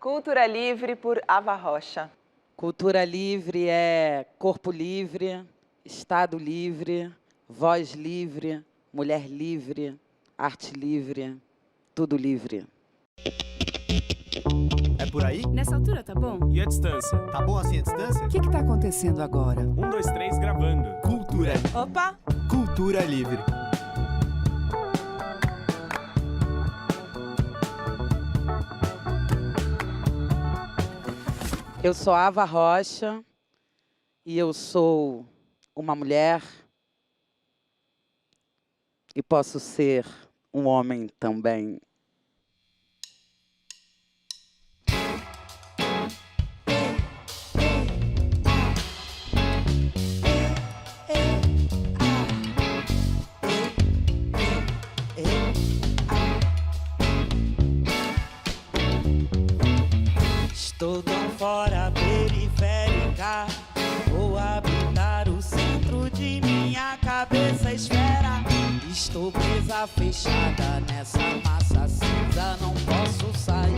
Cultura Livre por Ava Rocha. Cultura livre é corpo livre, estado livre, voz livre, mulher livre, arte livre, tudo livre. É por aí? Nessa altura tá bom? E a distância? Tá bom assim a distância? O que tá acontecendo agora? 1, 2, 3, gravando. Cultura. Opa! Cultura livre. Eu sou Ava Rocha e eu sou uma mulher e posso ser um homem também. Estou tão fora, periférica. Vou habitar o centro de minha cabeça esfera. Estou presa, fechada nessa massa cinza. Não posso sair.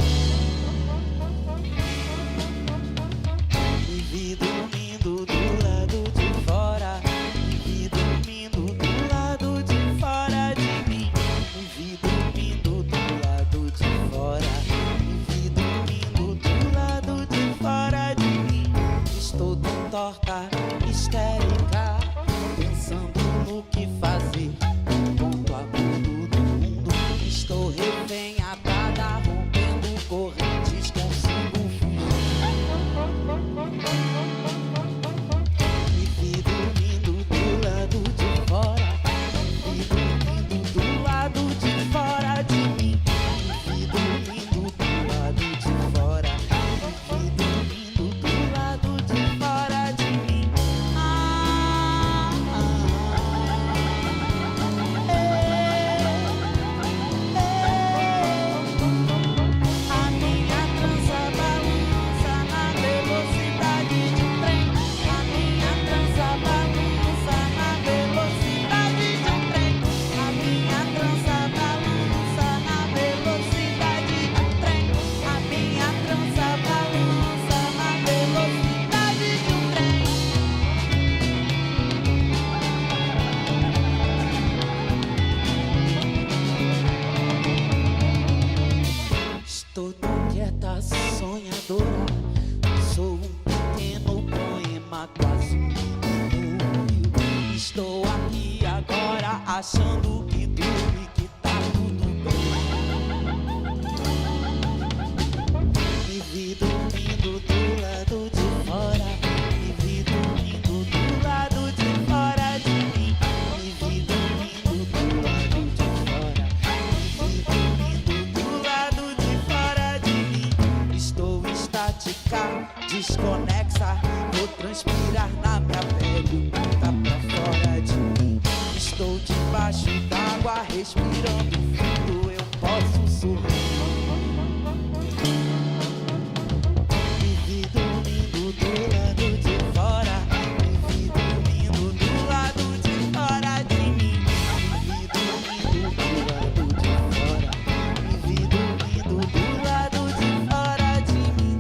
Me vi dormindo do lado de fora. Me vi dormindo do lado de fora de mim. Me vi dormindo do lado de fora. Estou tão torta, histérica, pensando no que fazer. Ponto agudo do mundo, estou refém, atada, rompendo correntes, consigo fugir. Me vi dormindo do lado de fora, me vi dormindo do lado de fora de mim. Me vi dormindo do lado de fora. Estou tão quieta, sonhadora. Sou um pequeno poema, quase um rio. Estou aqui agora, achando que tudo e que tá tudo bem. Me vi dormindo do lado de fora. Me vi dormindo do lado de fora de mim. Me vi dormindo do lado de fora. Me vi dormindo do lado de fora de mim. Estou estática, desconexa. Vou transpirar na minha pele, tá pra fora de mim. Estou debaixo d'água, respirando fundo. Eu posso sorrir. Me vi dormindo do lado de fora. Me vi dormindo do lado de fora de mim. Me vi dormindo do lado de fora. Me vi dormindo do lado de fora de mim.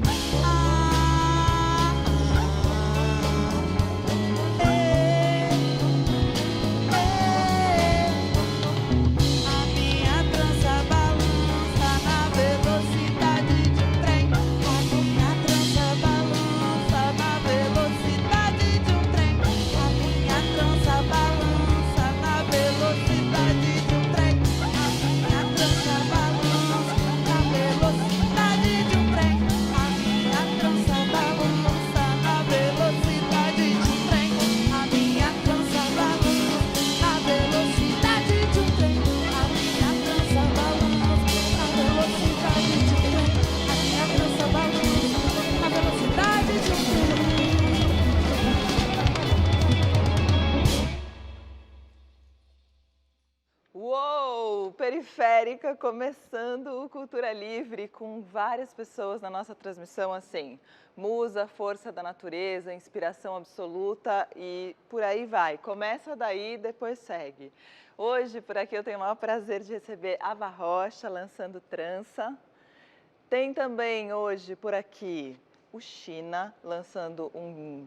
A minha trança balança na velocidade de um trem. A minha trança balança na velocidade de um trem. A minha trança balança na velocidade de um trem. A minha trança balança na velocidade de um trem. A minha trança balança na velocidade de um trem. A minha trança balança na velocidade de um trem. A minha trança balança na velocidade de um trem. A minha trança balança na velocidade de um trem. Uou! Periférica, começando o Cultura Livre com várias pessoas na nossa transmissão, assim, musa, força da natureza, inspiração absoluta e por aí vai. Começa daí, depois segue. Hoje, por aqui, eu tenho o maior prazer de receber Ava Rocha, lançando Trança. Tem também hoje por aqui o China lançando um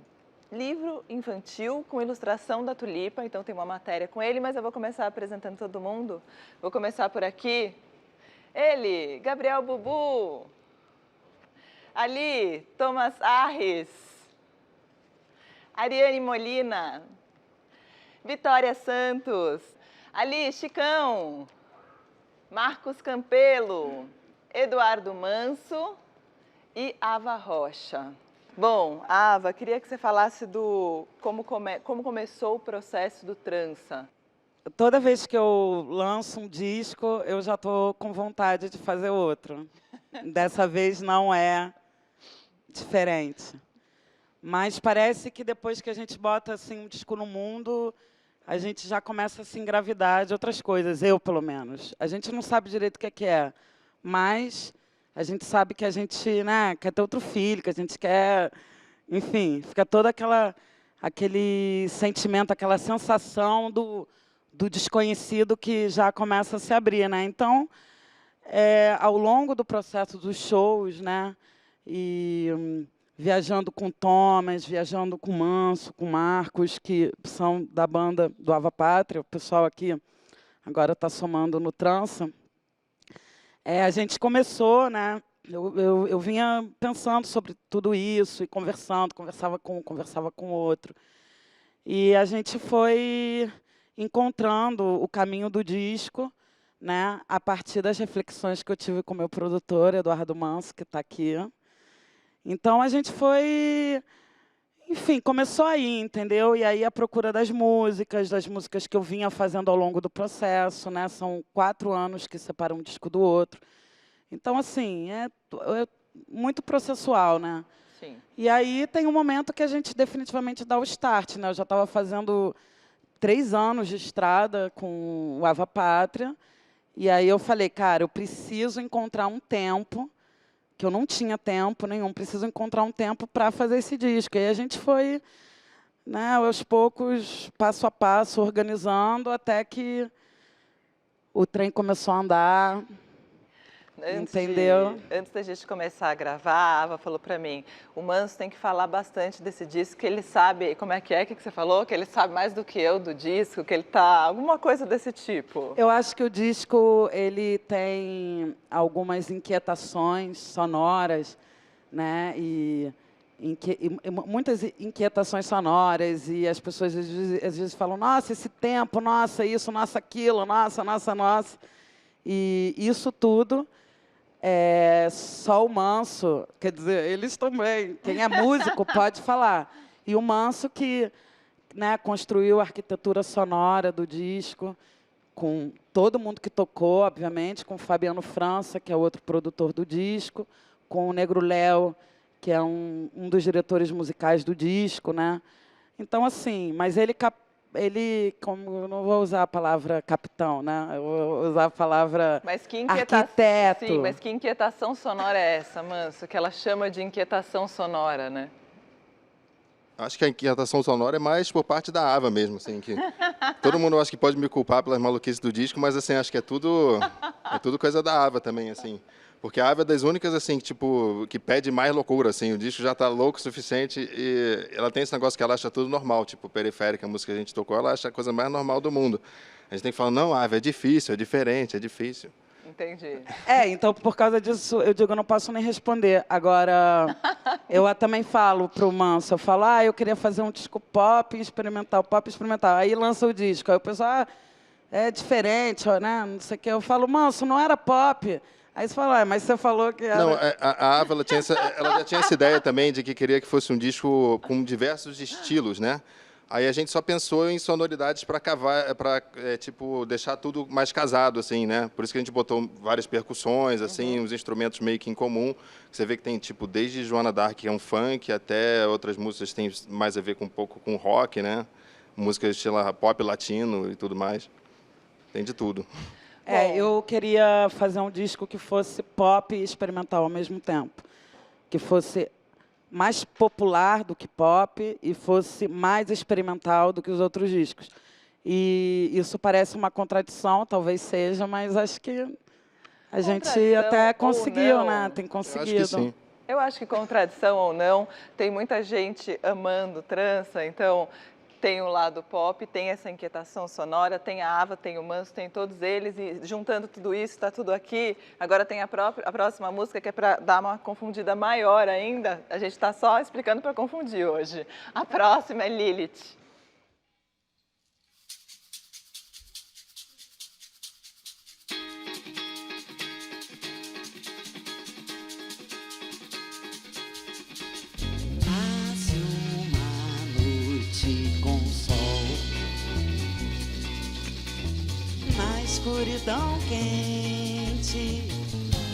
livro infantil com ilustração da Tulipa, então tem uma matéria com ele, mas eu vou começar apresentando todo mundo. Vou começar por aqui. Ele, Gabriel Bubu. Ali, Thomas Arres. Ariane Molina. Vitória Santos. Ali, Chicão. Marcos Campelo. Eduardo Manso e Ava Rocha. Bom, Ava, queria que você falasse do como começou o processo do Trança. Toda vez que eu lanço um disco, eu já estou com vontade de fazer outro. Dessa vez não é diferente. Mas parece que depois que a gente bota assim, um disco no mundo, a gente já começa a se engravidar de outras coisas, eu pelo menos. A gente não sabe direito o que é, mas a gente sabe que a gente, né, quer ter outro filho, que a gente quer, enfim, fica todo aquele sentimento, aquela sensação do desconhecido que já começa a se abrir, né? Então, ao longo do processo dos shows, né, e viajando com Thomas, viajando com Manso, com Marcos, que são da banda do Ava Pátria, o pessoal aqui agora está somando no Trança. A gente começou, né? Eu vinha pensando sobre tudo isso e conversava com o outro. E a gente foi encontrando o caminho do disco, né? A partir das reflexões que eu tive com o meu produtor, Eduardo Manso, que está aqui. Então a gente foi, enfim, começou aí, entendeu? E aí a procura das músicas que eu vinha fazendo ao longo do processo, né? São 4 anos que separam um disco do outro. Então, assim, é muito processual, né? Sim. E aí tem um momento que a gente definitivamente dá o start, né? Eu já estava fazendo 3 anos de estrada com o Ava Pátria, e aí eu falei, cara, eu preciso encontrar um tempo, que eu não tinha tempo nenhum, preciso encontrar um tempo para fazer esse disco. E aí a gente foi, né, aos poucos, passo a passo, organizando, até que o trem começou a andar. Entendeu? Antes da gente começar a gravar, a Ava falou para mim, o Manso tem que falar bastante desse disco, que ele sabe, como é que você falou? Que ele sabe mais do que eu do disco, que ele tá, alguma coisa desse tipo. Eu acho que o disco, ele tem algumas inquietações sonoras, né, e muitas inquietações sonoras, e as pessoas às vezes falam, nossa, esse tempo, nossa, isso, nossa, aquilo, nossa. E isso tudo, só o Manso, quer dizer, eles também, quem é músico pode falar. E o Manso que, né, construiu a arquitetura sonora do disco, com todo mundo que tocou, obviamente, com o Fabiano França, que é outro produtor do disco, com o Negro Léo, que é um dos diretores musicais do disco, né? Então, assim, mas ele, como eu não vou usar a palavra capitão, né? Eu vou usar a palavra arquiteto. Sim, mas que inquietação sonora é essa, Manso? Que ela chama de inquietação sonora, né? Acho que a inquietação sonora é mais por parte da Ava mesmo, assim, que todo mundo acho que pode me culpar pelas maluquices do disco, mas assim, acho que é tudo coisa da Ava também, assim. Porque a Ava é das únicas, assim, que pede mais loucura, assim. O disco já está louco o suficiente e ela tem esse negócio que ela acha tudo normal, tipo Periférica, a música que a gente tocou, ela acha a coisa mais normal do mundo. A gente tem que falar, não, Ava, é difícil, é diferente, é difícil. Entendi. Então, por causa disso, eu digo, eu não posso nem responder. Agora, eu também falo para o Manso, eu falo, eu queria fazer um disco pop experimental. Aí lança o disco, aí o pessoal, é diferente, né, não sei o quê. Eu falo, Manso, não era pop. Aí você fala, mas você falou que era... Não, a Ava, ela já tinha essa ideia também de que queria que fosse um disco com diversos estilos, né? Aí a gente só pensou em sonoridades para deixar tudo mais casado, assim, né? Por isso que a gente botou várias percussões, assim, uns instrumentos meio que em comum. Você vê que tem, desde Joana Dark, que é um funk, até outras músicas que têm mais a ver com um pouco com rock, né? Músicas estilo pop latino e tudo mais. Tem de tudo. Eu queria fazer um disco que fosse pop e experimental ao mesmo tempo. Que fosse mais popular do que pop e fosse mais experimental do que os outros discos. E isso parece uma contradição, talvez seja, mas acho que A gente Contradição até ou conseguiu, não, né? Tem Eu acho que conseguido. sim. Eu acho que contradição ou não, tem muita gente amando trança, então tem o lado pop, tem essa inquietação sonora, tem a Ava, tem o Manso, tem todos eles, e juntando tudo isso, está tudo aqui. Agora tem a próxima música que é para dar uma confundida maior ainda. A gente está só explicando para confundir hoje. A próxima é Lilith. Nasce uma noite com sol na escuridão quente.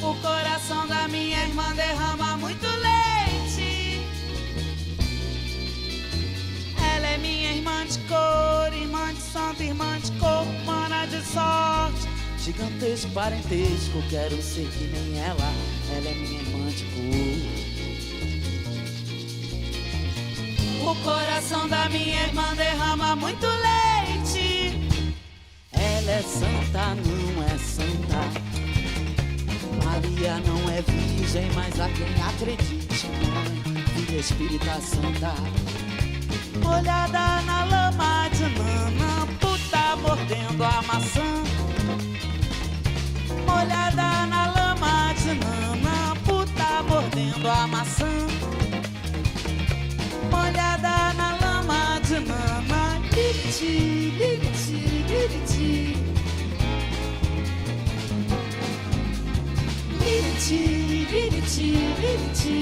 O coração da minha irmã derrama muito leite. Ela é minha irmã de cor, irmã de santo, irmã de corpo, mana de sorte. Gigantesco parentesco, quero ser que nem ela. Ela é minha irmã de cor. O coração da minha irmã derrama muito leite. Ela é santa, não é santa. Maria não é virgem, mas a quem acredite, mãe, filha espírita santa. Molhada na lama de nana, puta mordendo a maçã. Molhada na lama de nana, puta mordendo a maçã. Molhada na lama de nana, liriti, liriti, liriti. Liriti, liriti, liriti.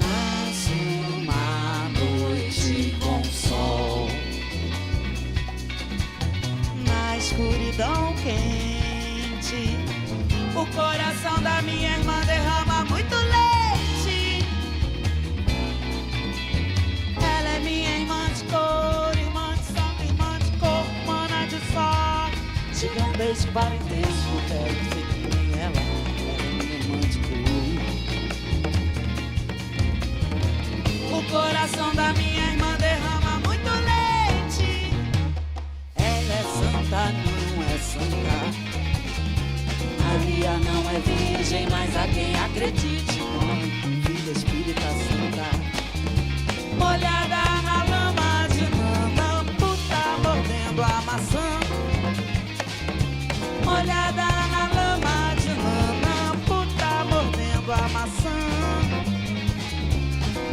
Nasce uma noite com sol na escuridão quente. O coração da minha irmã derrama muito leite. Ela é minha irmã de cor, irmã de santo, irmã de corpo, mana de sorte. Gigantesco parentesco, quero ser que nem ela. Ela é minha irmã de cor. O coração da minha irmã derrama muito leite. Ela é santa, não é santa. Maria não é virgem, mas a quem acredite, mãe, filha espírita santa. Molhada na lama de nana, puta mordendo a maçã. Molhada na lama de nana, puta mordendo a maçã.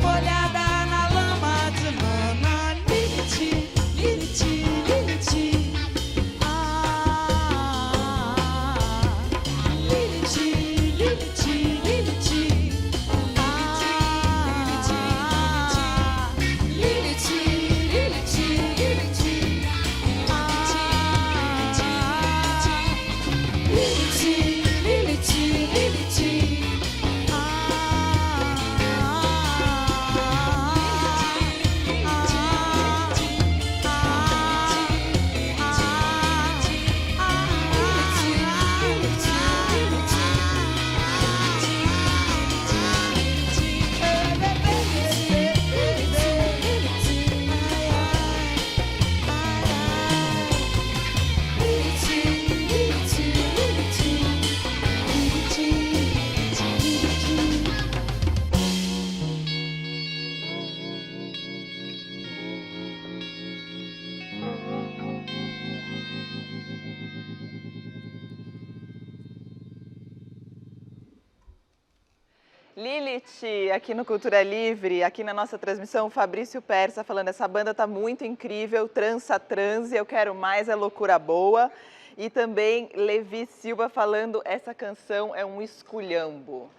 Molhada na lama de nana, liriti, liriti, liriti. Liriti, liriti, liriti. Liriti, liriti, liriti. Liriti, liriti, liriti. Lilith, aqui no Cultura Livre, aqui na nossa transmissão, o Fabrício Persa falando, essa banda tá muito incrível, trança transe, eu quero mais, é loucura boa. E também Levi Silva falando, essa canção é um esculhambo.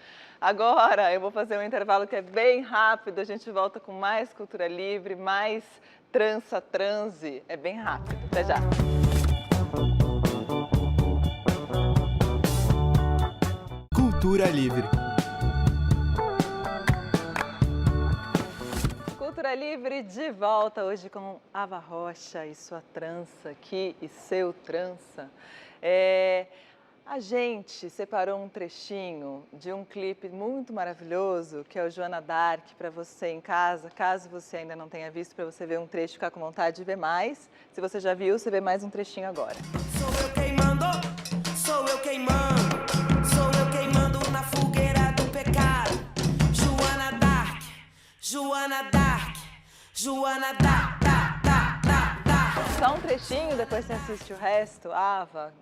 Agora eu vou fazer um intervalo que é bem rápido, a gente volta com mais Cultura Livre, mais trança transe, é bem rápido, até já. Cultura Livre. Cultura Livre de volta hoje com Ava Rocha e sua trança aqui e seu trança. A gente separou um trechinho de um clipe muito maravilhoso, que é o Joana Dark, para você em casa, caso você ainda não tenha visto, para você ver um trecho e ficar com vontade de ver mais. Se você já viu, você vê mais um trechinho agora. Sou eu queimando, sou eu queimando, sou eu queimando na fogueira do pecado. Joana Dark, Joana Dark, Joana Dark, Só um trechinho, depois você assiste o resto, Ava.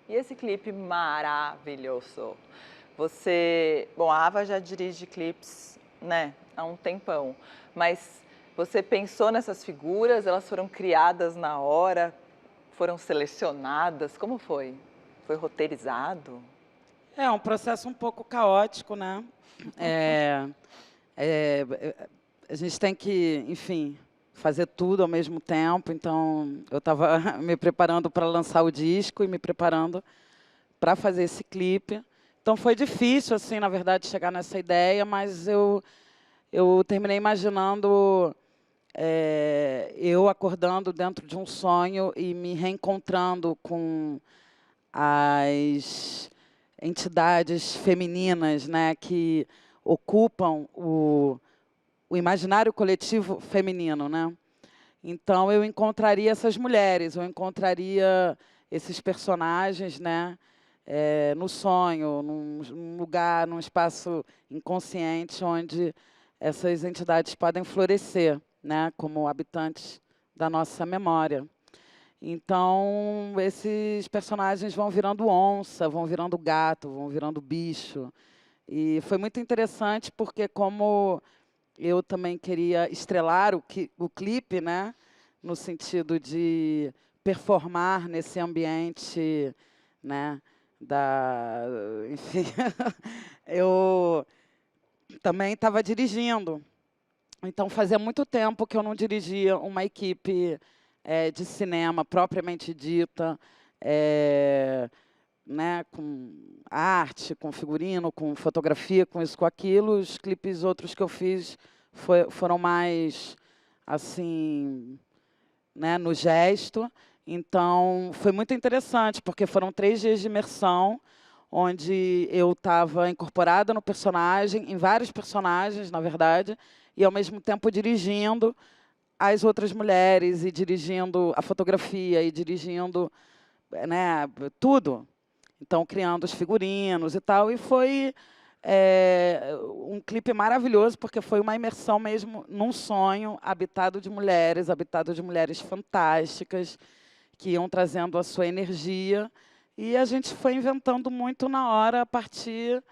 E esse clipe maravilhoso. Bom, a Ava já dirige clipes, né, há um tempão, mas você pensou nessas figuras, elas foram criadas na hora, foram selecionadas, como foi? Foi roteirizado? É um processo um pouco caótico, né? A gente tem que, enfim, fazer tudo ao mesmo tempo. Então, eu estava me preparando para lançar o disco e me preparando para fazer esse clipe. Então, foi difícil, assim, na verdade, chegar nessa ideia, mas eu terminei imaginando eu acordando dentro de um sonho e me reencontrando com as entidades femininas, né, que ocupam o imaginário coletivo feminino, né? Então eu encontraria essas mulheres, eu encontraria esses personagens, né, no sonho, num lugar, num espaço inconsciente onde essas entidades podem florescer, né, como habitantes da nossa memória. Então esses personagens vão virando onça, vão virando gato, vão virando bicho. E foi muito interessante porque como eu também queria estrelar o clipe, né, no sentido de performar nesse ambiente, né, enfim, eu também estava dirigindo. Então, fazia muito tempo que eu não dirigia uma equipe de cinema propriamente dita, né, com arte, com figurino, com fotografia, com isso, com aquilo. Os clipes outros que eu fiz foram mais, assim, né, no gesto. Então, foi muito interessante, porque foram 3 dias de imersão, onde eu estava incorporada no personagem, em vários personagens, na verdade, e, ao mesmo tempo, dirigindo as outras mulheres, e dirigindo a fotografia, e dirigindo, né, tudo. Então, criando os figurinos e tal. E foi um clipe maravilhoso, porque foi uma imersão mesmo num sonho, habitado de mulheres fantásticas, que iam trazendo a sua energia. E a gente foi inventando muito na hora, a partir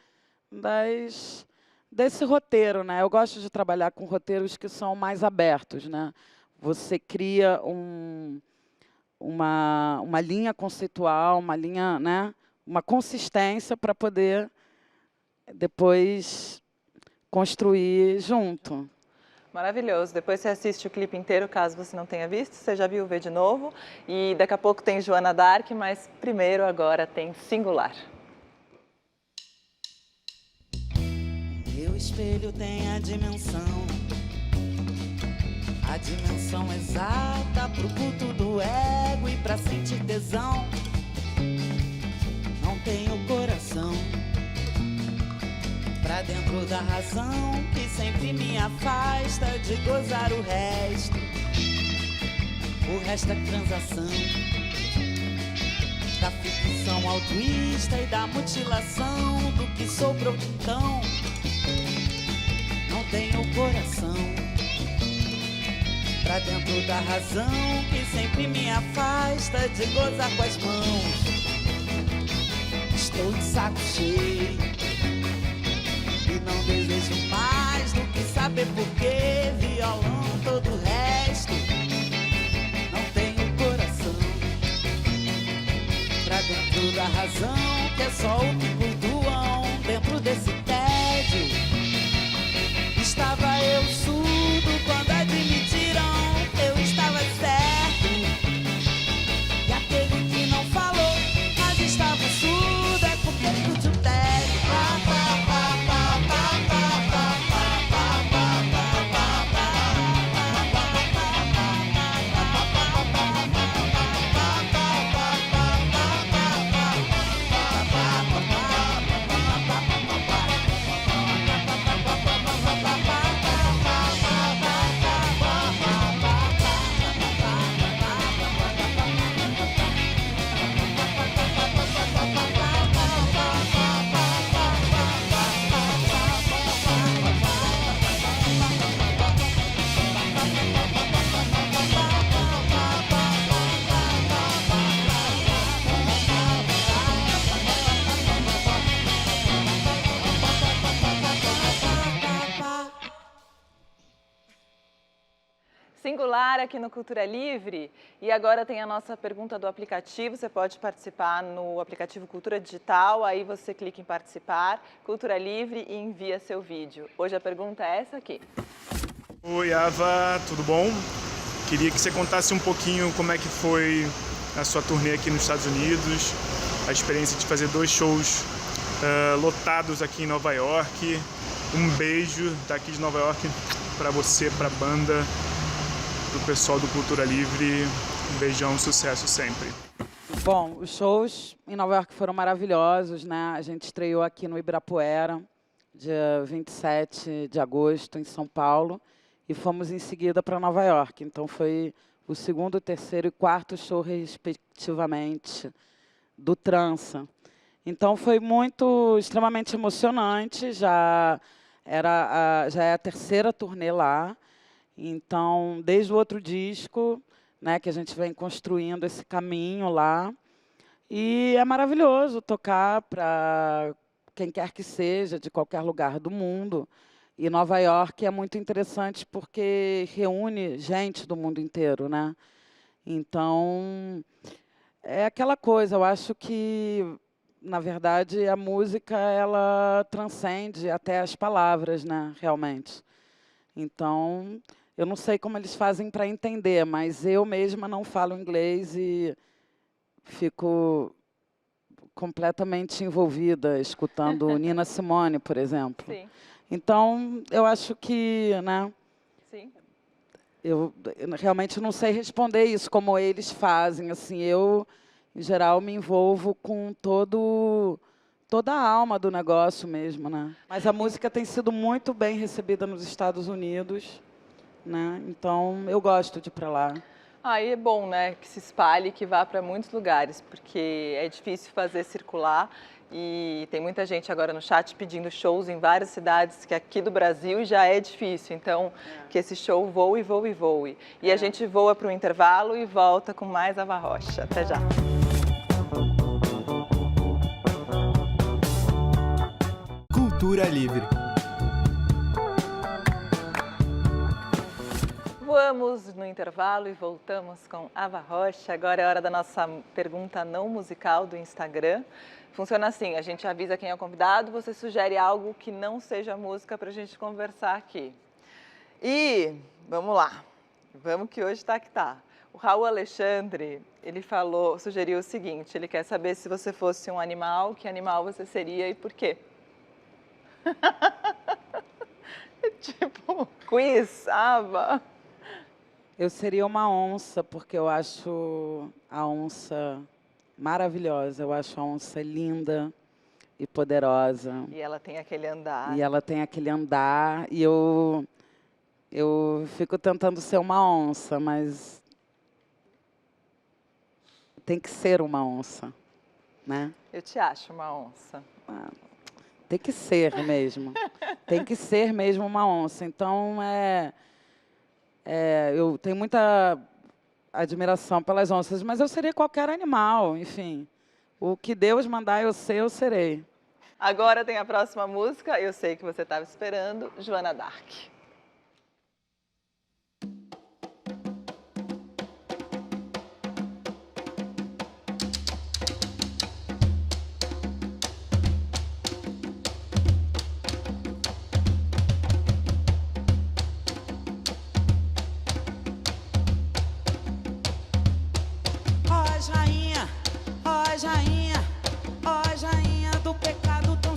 desse roteiro, né? Eu gosto de trabalhar com roteiros que são mais abertos, né? Você cria uma linha conceitual, uma linha, né, uma consistência para poder depois construir junto. Maravilhoso. Depois você assiste o clipe inteiro, caso você não tenha visto. Você já viu, vê de novo. E daqui a pouco tem Joana Dark, mas primeiro agora tem Singular. Meu espelho tem a dimensão exata pro culto do ego e pra sentir tesão. Não tenho coração pra dentro da razão que sempre me afasta de gozar o resto. O resto é transação da ficção altruísta e da mutilação do que sobrou então. Não tenho coração pra dentro da razão que sempre me afasta de gozar com as mãos. Estou de saco cheio e não desejo mais do que saber por que violão todo o resto. Não tenho coração pra dentro da razão que é só o que cultuam. Dentro desse tédio estava eu surdo quando admitiram eu estava certo. E aquele que não falou, mas estava surdo, é porque curtiu o tédio. celular aqui no Cultura Livre. E agora tem a nossa pergunta do aplicativo. Você pode participar no aplicativo Cultura Digital. Aí você clica em participar, Cultura Livre, e envia seu vídeo. Hoje a pergunta é essa aqui. Oi, Ava, tudo bom? Queria que você contasse um pouquinho como é que foi a sua turnê aqui nos Estados Unidos, a experiência de fazer 2 shows lotados aqui em Nova York. Um beijo daqui de Nova York para você, para a banda, para o pessoal do Cultura Livre. Um beijão, sucesso sempre. Bom, os shows em Nova York foram maravilhosos, né? A gente estreou aqui no Ibirapuera, dia 27 de agosto, em São Paulo, e fomos em seguida para Nova York. Então foi o 2º, 3º e 4º show, respectivamente, do Trança. Então foi extremamente emocionante. Já é a 3ª turnê lá. Então, desde o outro disco, né, que a gente vem construindo esse caminho lá. E é maravilhoso tocar para quem quer que seja, de qualquer lugar do mundo. E Nova York é muito interessante porque reúne gente do mundo inteiro, né? Então, é aquela coisa, eu acho que, na verdade, a música ela transcende até as palavras, né, realmente. Então, eu não sei como eles fazem para entender, mas eu mesma não falo inglês e fico completamente envolvida escutando Nina Simone, por exemplo. Sim. Então, eu acho que, né, Sim. eu realmente não sei responder isso como eles fazem. Assim, eu, em geral, me envolvo com toda a alma do negócio mesmo, né? Mas a música tem sido muito bem recebida nos Estados Unidos, né? Então, eu gosto de ir para lá. Aí é bom, né, que se espalhe, que vá para muitos lugares, porque é difícil fazer circular. E tem muita gente agora no chat pedindo shows em várias cidades que aqui do Brasil já é difícil. Então, que esse show voe, voe, voe. E a gente voa para o intervalo e volta com mais Ava Rocha. Até já. Cultura Livre. Voamos no intervalo e voltamos com Ava Rocha. Agora é hora da nossa pergunta não musical do Instagram. Funciona assim, a gente avisa quem é o convidado, você sugere algo que não seja música para a gente conversar aqui. E vamos lá, vamos que hoje tá que tá. O Raul Alexandre, ele sugeriu o seguinte, ele quer saber se você fosse um animal, que animal você seria e por quê? Tipo, quiz, Ava. Eu seria uma onça, porque eu acho a onça maravilhosa. Eu acho a onça linda e poderosa. E ela tem aquele andar. E ela tem aquele andar. E eu fico tentando ser uma onça, mas tem que ser uma onça, né? Eu te acho uma onça. Tem que ser mesmo. Tem que ser mesmo uma onça. Então, eu tenho muita admiração pelas onças, mas eu seria qualquer animal, enfim. O que Deus mandar eu ser, eu serei. Agora tem a próxima música, eu sei que você estava esperando, Joana Dark.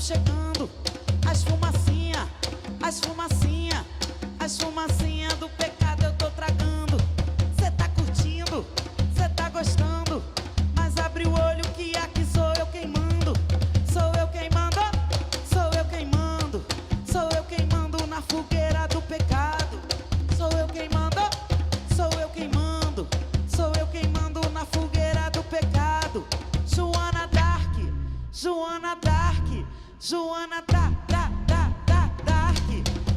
Chegando, as fumacinha do pecado eu tô tragando. Cê tá curtindo, cê tá gostando, mas abre o olho que aqui sou eu queimando. Sou eu queimando, sou eu queimando, sou eu queimando na fogueira do pecado. Sou eu queimando, sou eu queimando, sou eu queimando na fogueira do pecado. Joana Dark, Joana Dark, Joana Dark,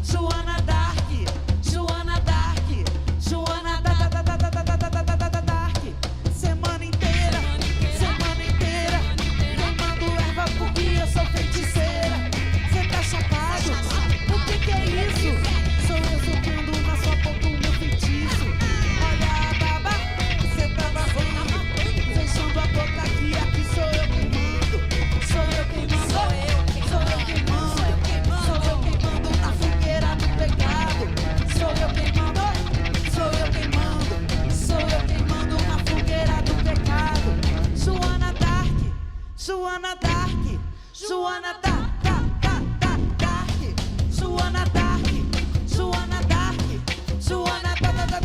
Joana Dark, Joana Dark, Joana Dark. Semana inteira, queimando erva porque eu sou feiticeira. Cê tá chocado? O que é isso? Sou eu socando na sua boca o meu feitiço. Joana Dark, Joana Dark, Dark, Joana Dark, Joana Dark, Joana Dark.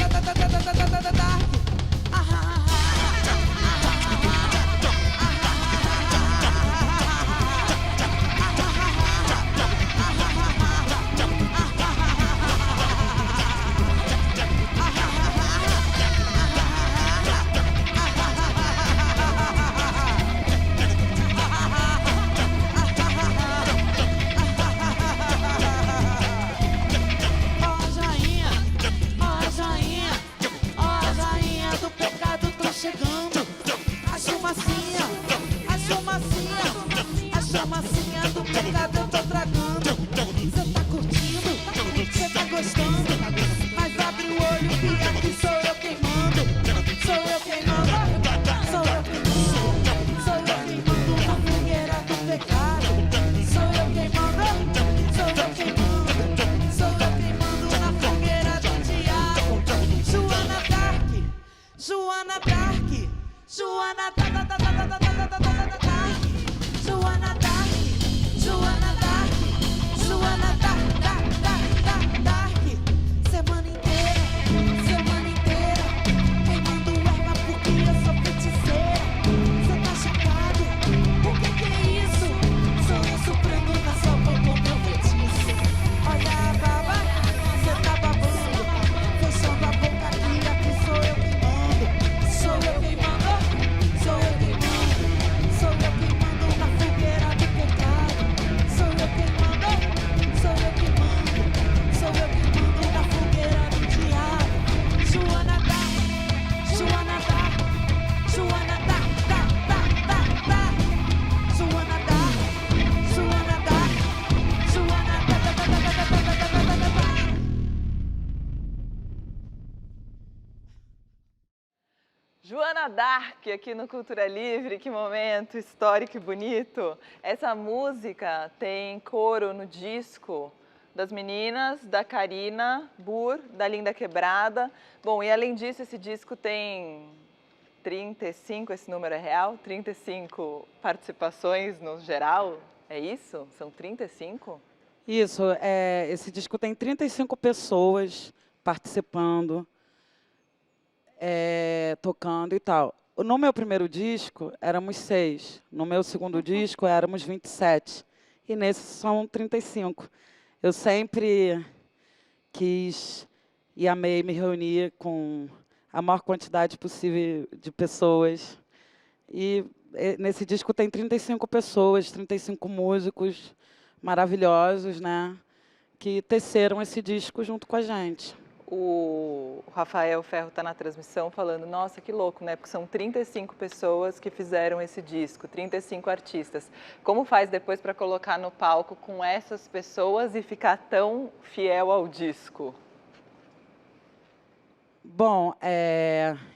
Chegando, as fumacinha, as fumacinha, as fumacinha do pecado eu tô tragando. Cê tá curtindo, cê tá gostando, mas abre o olho que aqui sou eu queimando. Sou eu queimando, sou eu queimando, sou eu queimando na fogueira do pecado. Sou eu queimando, sou eu queimando, sou eu queimando na fogueira do diabo. Joana Dark, Joana Dark. Joana Dark, Joana Dark, Joana Dark, Joana Dark. Semana inteira, queimando erva porque eu sou feiticeira. Cê tá chocado? O que é isso? Sou eu soprando na sua boca com meu feitiço. Olha a baba, cê tá babando, fechando a boca aqui sou eu queimando. Sou eu queimando. Sou eu queimando na fogueira do pecado. Sou eu queimando, sou eu queimando, sou eu queimando na fogueira do diabo. Joana Dark, Joana Dark, Joana Dark, Joana Dark, Joana Dark, Joana Dark. Joana Dark, aqui no Cultura Livre, que momento histórico e bonito. Essa música tem coro no disco das meninas, da Karina Burr, da Linda Quebrada. Bom, e além disso, esse disco tem 35, esse número é real? 35 participações no geral, é isso? São 35? Isso, esse disco tem 35 pessoas participando, tocando e tal. No meu primeiro disco, éramos 6. No meu segundo disco, éramos 27. E nesse são 35. Eu sempre quis e amei me reunir com a maior quantidade possível de pessoas. E nesse disco tem 35 pessoas, 35 músicos maravilhosos, né, que teceram esse disco junto com a gente. O Rafael Ferro está na transmissão falando, nossa, que louco, né? Porque são 35 pessoas que fizeram esse disco, 35 artistas. Como faz depois para colocar no palco com essas pessoas e ficar tão fiel ao disco? Bom,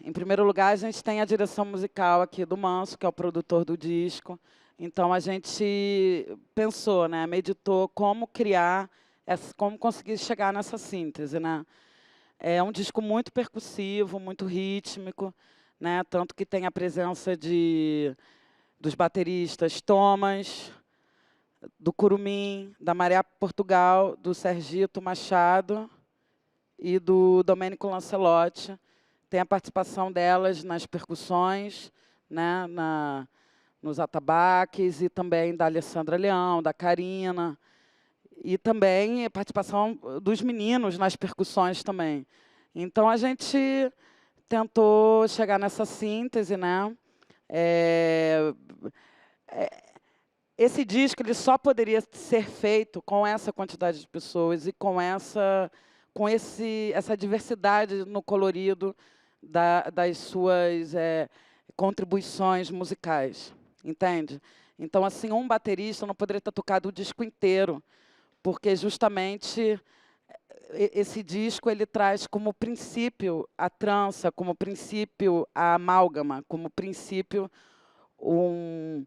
em primeiro lugar, a gente tem a direção musical aqui do Manso, que é o produtor do disco. Então, a gente pensou, né, meditou como criar, como conseguir chegar nessa síntese, né? É um disco muito percussivo, muito rítmico, né? Tanto que tem a presença dos bateristas Thomas, do Curumim, da Maria Portugal, do Sergito Machado e do Domênico Lancelotti. Tem a participação delas nas percussões, né? Nos atabaques, e também da Alessandra Leão, da Karina. E também a participação dos meninos nas percussões também. Então, a gente tentou chegar nessa síntese, né? Esse disco ele só poderia ser feito com essa quantidade de pessoas e com essa diversidade no colorido das suas contribuições musicais, entende? Então, assim, um baterista não poderia ter tocado o disco inteiro, porque justamente esse disco ele traz como princípio a trança, como princípio a amálgama, como princípio um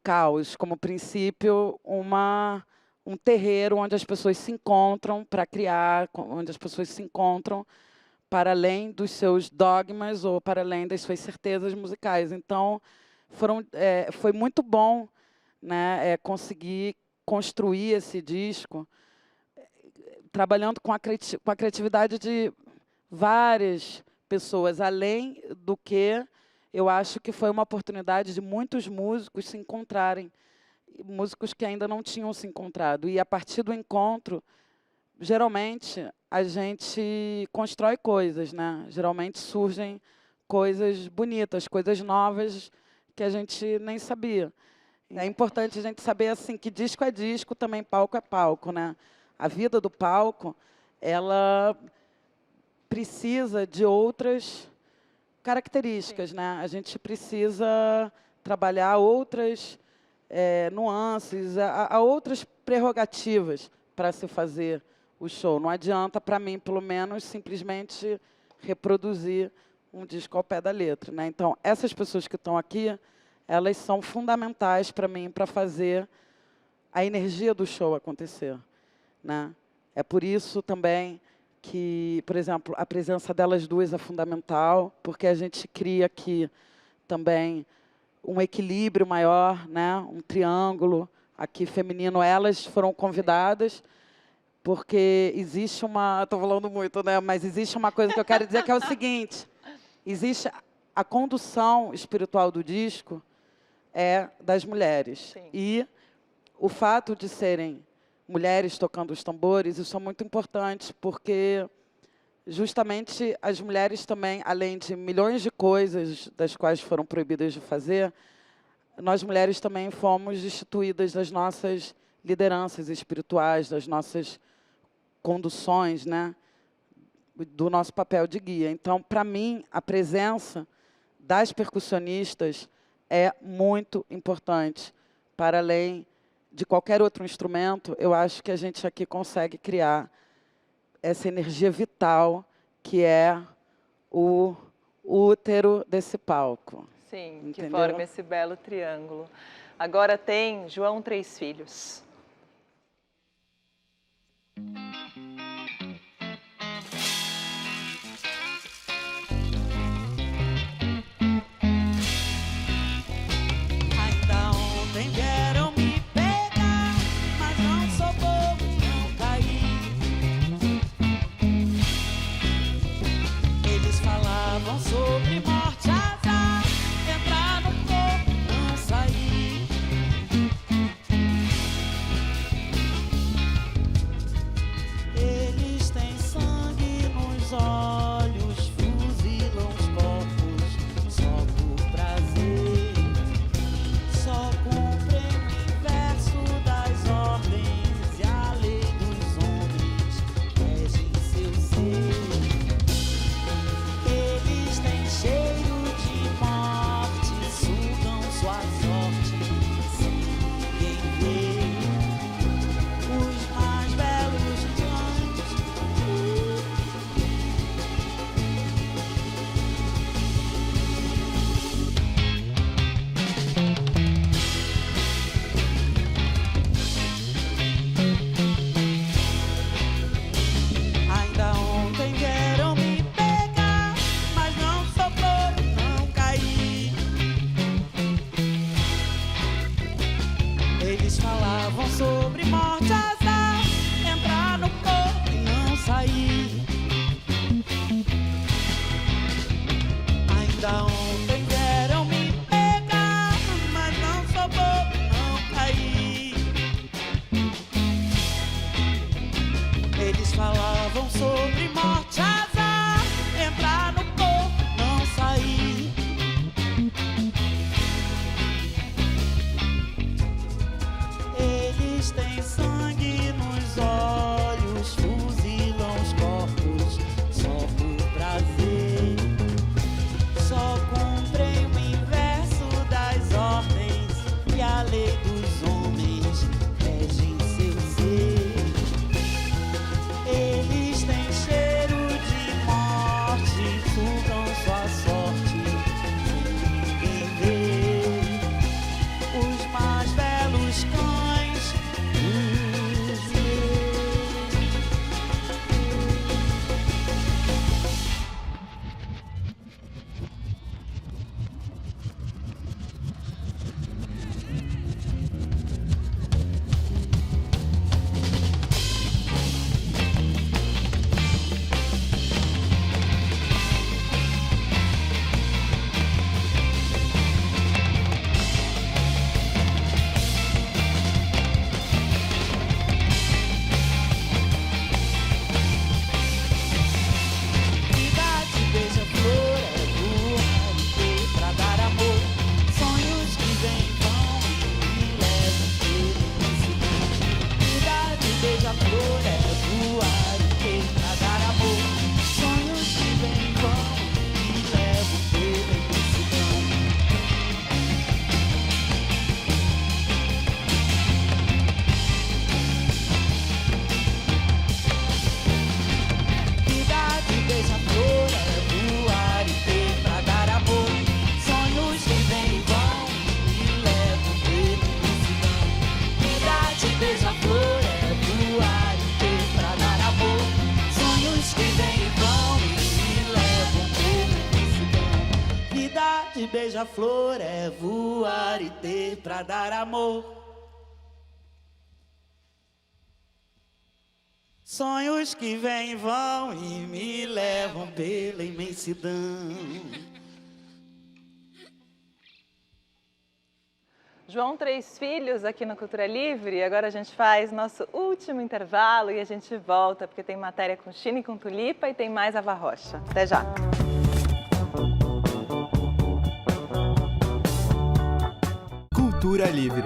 caos, como princípio um terreiro onde as pessoas se encontram para criar, onde as pessoas se encontram para além dos seus dogmas ou para além das suas certezas musicais. Então, foi muito bom, né, conseguir construir esse disco trabalhando com a criatividade de várias pessoas, além do que eu acho que foi uma oportunidade de muitos músicos se encontrarem, músicos que ainda não tinham se encontrado. E, a partir do encontro, geralmente, a gente constrói coisas, né? Geralmente surgem coisas bonitas, coisas novas que a gente nem sabia. É importante a gente saber assim, que disco é disco, também palco é palco, né? A vida do palco, ela precisa de outras características, né? A gente precisa trabalhar outras nuances, há outras prerrogativas para se fazer o show. Não adianta, para mim, pelo menos, simplesmente reproduzir um disco ao pé da letra, né? Então, essas pessoas que estão aqui, elas são fundamentais para mim, para fazer a energia do show acontecer, né? É por isso também que, por exemplo, a presença delas duas é fundamental, porque a gente cria aqui também um equilíbrio maior, né? Um triângulo aqui feminino. Elas foram convidadas porque existe uma... Estou falando muito, né? Mas existe uma coisa que eu quero dizer, que é o seguinte: existe a condução espiritual do disco das mulheres. Sim. E o fato de serem mulheres tocando os tambores, isso é muito importante, porque justamente as mulheres também, além de milhões de coisas das quais foram proibidas de fazer, nós mulheres também fomos destituídas das nossas lideranças espirituais, das nossas conduções, né, do nosso papel de guia. Então, para mim, a presença das percussionistas é muito importante. Para além de qualquer outro instrumento, eu acho que a gente aqui consegue criar essa energia vital que é o útero desse palco. Sim, que Entendeu? forma esse belo triângulo. Agora tem João 3 Filhos. Ainda ontem vieram me pegar, mas não sou bobo, não caí. Eles falavam sobre morte, azar, entrar no corpo, não sair. Eles têm sangue nos olhos, fuzilam os corpos só por prazer. Só cumprem o inverso das ordens e a lei dos homens rege seu ser. Eles têm cheiro de morte, sugam sua sorte sem ninguém ver. Os mais belos cantos. Ainda ontem vieram me pegar, mas não sou bobo, não caí. Eles falavam sobre morte, azar, entrar no corpo e não sair. Ainda ontem vieram me pegar, mas não sou bobo, não caí. Eles falavam sobre morte, azar, entrar no corpo, não sair. Eles têm sangue nos olhos, fuzilam os corpos só por prazer. Só cumprem Felicidade, beija-flor, é voar e ter pra dar amor. Sonhos que vêm e vão e me levam pela imensidão. João, 3 filhos aqui no Cultura Livre. Agora a gente faz nosso último intervalo e a gente volta, porque tem matéria com China e com Tulipa e tem mais Ava Rocha. Até já! Cultura Livre.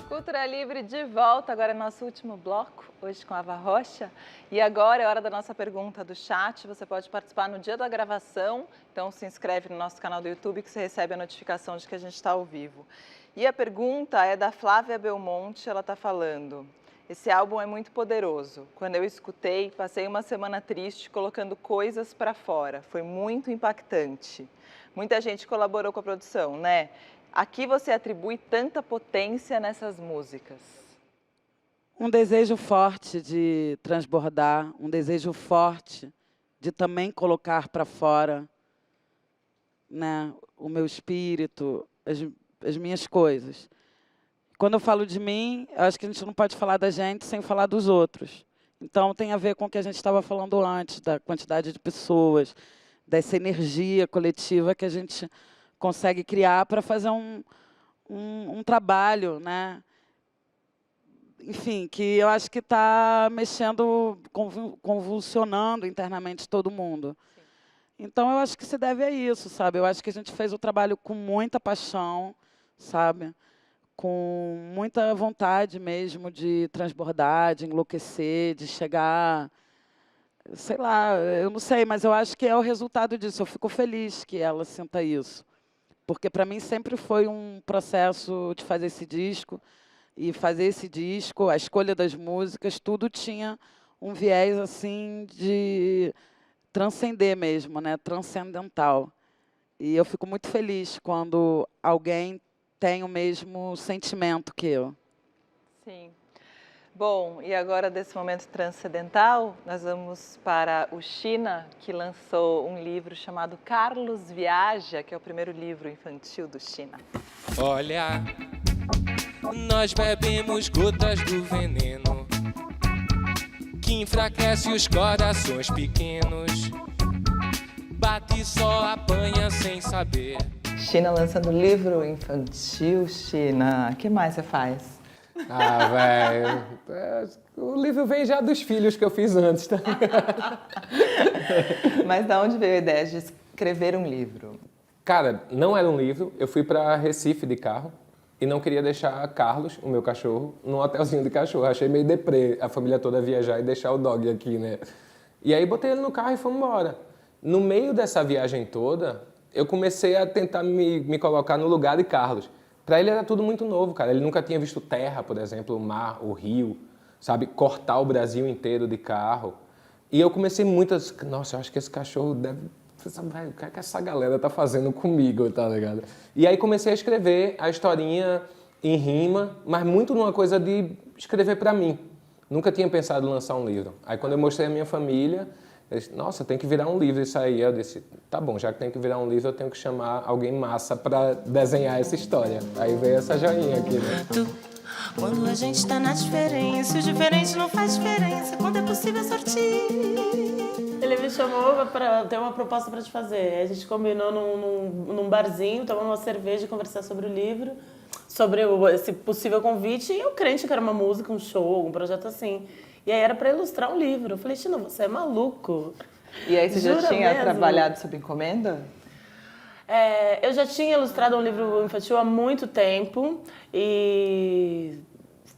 Cultura Livre de volta, agora é nosso último bloco, hoje com a Ava Rocha. E agora é hora da nossa pergunta do chat, você pode participar no dia da gravação, então se inscreve no nosso canal do YouTube que você recebe a notificação de que a gente está ao vivo. E a pergunta é da Flávia Belmonte, ela está falando: esse álbum é muito poderoso, quando eu escutei, passei uma semana triste colocando coisas para fora, foi muito impactante. Muita gente colaborou com a produção, né? A que você atribui tanta potência nessas músicas? Um desejo forte de transbordar, um desejo forte de também colocar para fora, né, o meu espírito, as minhas coisas. Quando eu falo de mim, eu acho que a gente não pode falar da gente sem falar dos outros. Então, tem a ver com o que a gente estava falando antes, da quantidade de pessoas, dessa energia coletiva que a gente consegue criar para fazer um trabalho, né? Enfim, que eu acho que está mexendo, convulsionando internamente todo mundo. Sim. Então, eu acho que se deve a isso, sabe? Eu acho que a gente fez o trabalho com muita paixão, sabe? Com muita vontade mesmo de transbordar, de enlouquecer, de chegar... Sei lá, eu não sei, mas eu acho que é o resultado disso. Eu fico feliz que ela sinta isso. Porque para mim sempre foi um processo de fazer esse disco. E fazer esse disco, a escolha das músicas, tudo tinha um viés assim de transcender mesmo, né? Transcendental. E eu fico muito feliz quando alguém tem o mesmo sentimento que eu. Sim. Bom, e agora desse momento transcendental, nós vamos para o China, que lançou um livro chamado Carlos Viaja, que é o primeiro livro infantil do China. Olha, nós bebemos gotas do veneno que enfraquece os corações pequenos. Bate só, apanha sem saber. China lançando livro infantil, China. O que mais você faz? Ah, velho. O livro vem já dos filhos que eu fiz antes, tá? Mas de onde veio a ideia de escrever um livro? Cara, não era um livro. Eu fui para Recife de carro e não queria deixar Carlos, o meu cachorro, num hotelzinho de cachorro. Achei meio deprê a família toda viajar e deixar o dog aqui, né? E aí botei ele no carro e fomos embora. No meio dessa viagem toda, eu comecei a tentar me colocar no lugar de Carlos. Para ele era tudo muito novo, cara. Ele nunca tinha visto terra, por exemplo, o mar, o rio, sabe? Cortar o Brasil inteiro de carro. E eu comecei muito a... Nossa, eu acho que esse cachorro deve... O que é que essa galera tá fazendo comigo, tá ligado? E aí comecei a escrever a historinha em rima, mas muito numa coisa de escrever para mim. Nunca tinha pensado em lançar um livro. Aí quando eu mostrei à minha família... Eu disse, nossa, tem que virar um livro isso aí. Eu disse, tá bom, já que tem que virar um livro, eu tenho que chamar alguém massa para desenhar essa história. Aí veio essa joinha aqui, né? Quando a gente tá na diferença, o diferente não faz diferença. Quando é possível sortir. Ele me chamou para ter uma proposta para te fazer. A gente combinou num barzinho, tomar uma cerveja e conversar sobre o livro, sobre esse possível convite. E eu crente que era uma música, um show, um projeto assim. E aí era para ilustrar um livro. Eu falei, China, você é maluco. E aí você já Jura tinha mesmo? trabalhado sob encomenda? Eu já tinha ilustrado um livro infantil há muito tempo e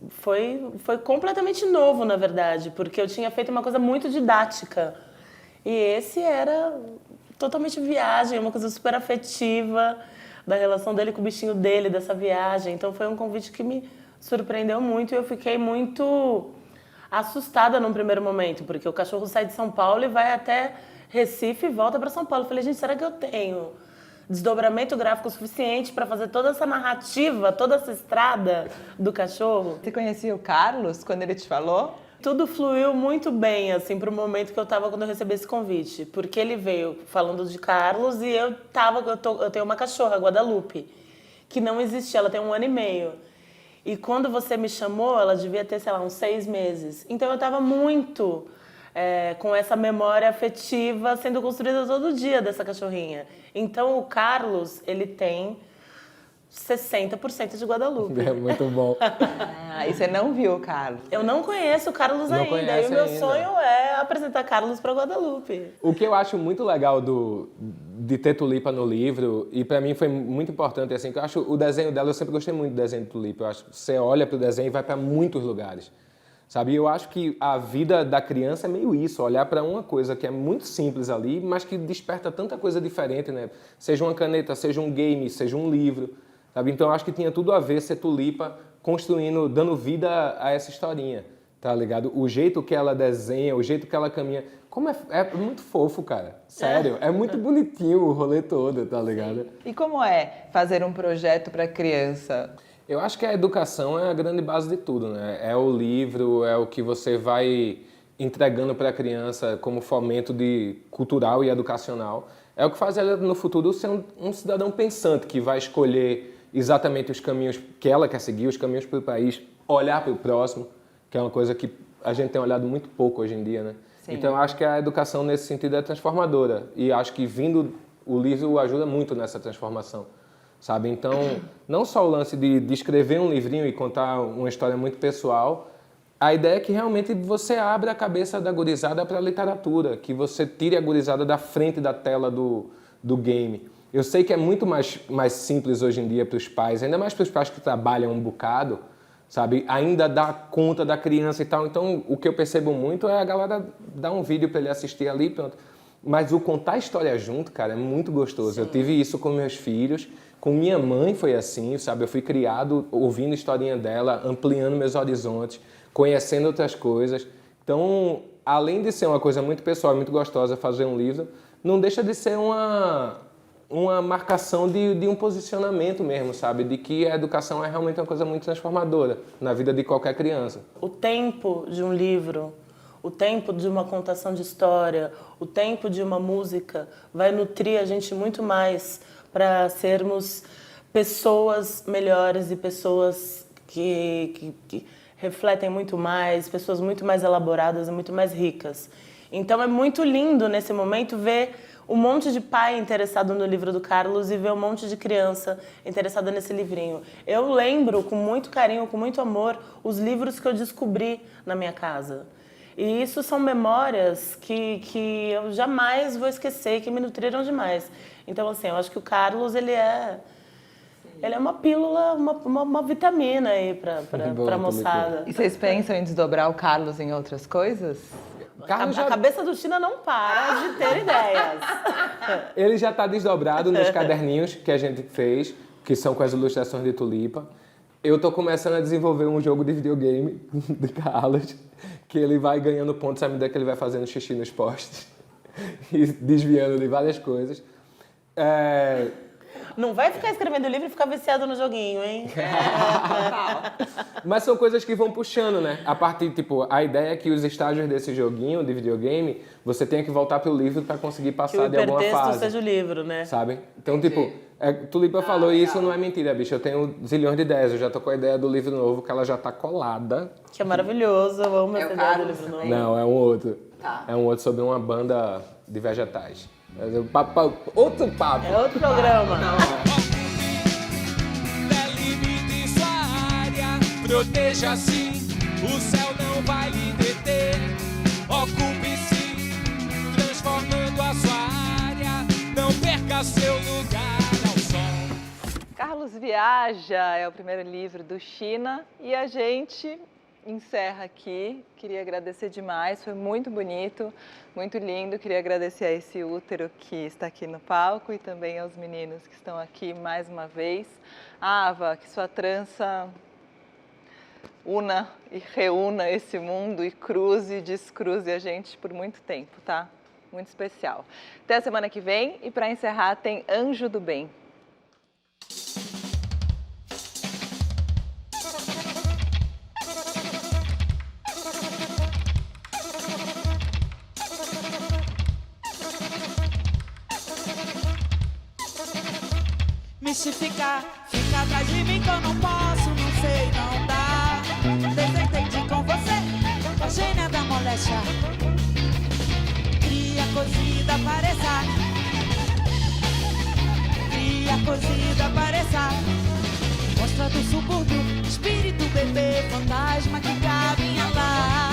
foi completamente novo, na verdade, porque eu tinha feito uma coisa muito didática. E esse era totalmente viagem, uma coisa super afetiva, da relação dele com o bichinho dele, dessa viagem. Então foi um convite que me surpreendeu muito e eu fiquei muito assustada num primeiro momento, porque o cachorro sai de São Paulo e vai até Recife e volta para São Paulo. Eu falei, gente, será que eu tenho desdobramento gráfico suficiente para fazer toda essa narrativa, toda essa estrada do cachorro? Você conhecia o Carlos quando ele te falou? Tudo fluiu muito bem, assim, pro momento que eu tava quando eu recebi esse convite. Porque ele veio falando de Carlos e eu tenho uma cachorra, Guadalupe, que não existia, ela tem 1 ano e meio. E quando você me chamou, ela devia ter, sei lá, uns 6 meses. Então eu tava muito com essa memória afetiva sendo construída todo dia dessa cachorrinha. Então o Carlos, ele tem 60% de Guadalupe. É muito bom. E você não viu o Carlos? Eu não conheço o Carlos ainda. E o meu sonho é apresentar Carlos para Guadalupe. O que eu acho muito legal de ter Tulipa no livro, e para mim foi muito importante, assim, que eu acho o desenho dela, eu sempre gostei muito do desenho de Tulipa. Eu acho que você olha para o desenho e vai para muitos lugares. Sabe? Eu acho que a vida da criança é meio isso, olhar para uma coisa que é muito simples ali, mas que desperta tanta coisa diferente, né? Seja uma caneta, seja um game, seja um livro. Sabe? Então eu acho que tinha tudo a ver ser Tulipa construindo, dando vida a essa historinha, tá ligado? O jeito que ela desenha, o jeito que ela caminha, como é muito fofo, cara. Sério, é muito bonitinho o rolê todo, tá ligado? E como é fazer um projeto para criança? Eu acho que a educação é a grande base de tudo, né? É o livro, é o que você vai entregando para a criança como fomento cultural e educacional. É o que faz ela no futuro ser um cidadão pensante que vai escolher exatamente os caminhos que ela quer seguir, os caminhos para o país, olhar para o próximo, que é uma coisa que a gente tem olhado muito pouco hoje em dia, né? Sim. Então, eu acho que a educação, nesse sentido, é transformadora. E acho que vindo o livro ajuda muito nessa transformação, sabe? Então, não só o lance de escrever um livrinho e contar uma história muito pessoal, a ideia é que realmente você abra a cabeça da gurizada para a literatura, que você tire a gurizada da frente da tela do game. Eu sei que é muito mais simples hoje em dia para os pais, ainda mais para os pais que trabalham um bocado, sabe? Ainda dá conta da criança e tal. Então, o que eu percebo muito é a galera dar um vídeo para ele assistir ali, pronto. Mas o contar a história junto, cara, é muito gostoso. Sim. Eu tive isso com meus filhos, com minha mãe foi assim, sabe? Eu fui criado ouvindo a historinha dela, ampliando meus horizontes, conhecendo outras coisas. Então, além de ser uma coisa muito pessoal e muito gostosa fazer um livro, não deixa de ser uma marcação de um posicionamento mesmo, sabe? De que a educação é realmente uma coisa muito transformadora na vida de qualquer criança. O tempo de um livro, o tempo de uma contação de história, o tempo de uma música vai nutrir a gente muito mais para sermos pessoas melhores e pessoas que refletem muito mais, pessoas muito mais elaboradas e muito mais ricas. Então é muito lindo nesse momento ver um monte de pai interessado no livro do Carlos e ver um monte de criança interessada nesse livrinho. Eu lembro com muito carinho, com muito amor, os livros que eu descobri na minha casa. E isso são memórias que eu jamais vou esquecer, que me nutriram demais. Então, assim, eu acho que o Carlos, ele é uma pílula, uma vitamina aí pra moçada. E vocês pensam em desdobrar o Carlos em outras coisas? A cabeça do China não para de ter ideias. Ele já está desdobrado nos caderninhos que a gente fez, que são com as ilustrações de Tulipa. Eu estou começando a desenvolver um jogo de videogame de Carlos, que ele vai ganhando pontos à medida que ele vai fazendo xixi nos postes e desviando de várias coisas. Não vai ficar escrevendo livro e ficar viciado no joguinho, hein? Mas são coisas que vão puxando, né? A partir, a ideia é que os estágios desse joguinho, de videogame, você tenha que voltar pro livro para conseguir passar de alguma fase. Que o hipertexto seja o livro, né? Sabe? Então, Tulipa falou, e isso não é mentira, bicho. Eu tenho zilhões de ideias. Eu já tô com a ideia do livro novo, que ela já tá colada. Que é maravilhoso. Eu amo essa ideia do livro novo. Não, é um outro. Tá. É um outro sobre uma banda de vegetais. Outro papo. É outro programa. Delimite sua área, proteja-se, o céu não vai lhe deter. Ocupe-se, transformando a sua área, não perca seu lugar ao sol. Carlos Viaja é o primeiro livro do China e a gente encerra aqui. Queria agradecer demais, foi muito bonito, muito lindo. Queria agradecer a esse útero que está aqui no palco e também aos meninos que estão aqui mais uma vez. Ava, que sua trança una e reúna esse mundo e cruze e descruze a gente por muito tempo, tá? Muito especial. Até a semana que vem e para encerrar tem Anjo do Bem. mistificar. Fica atrás de mim que eu não posso, não sei, não dá. Desentendi com você, a gênia da moléstia. Cria cozida, pareça. Cria cozida, pareça. Mostra do subúrbio, espírito bebê, fantasma que caminha lá.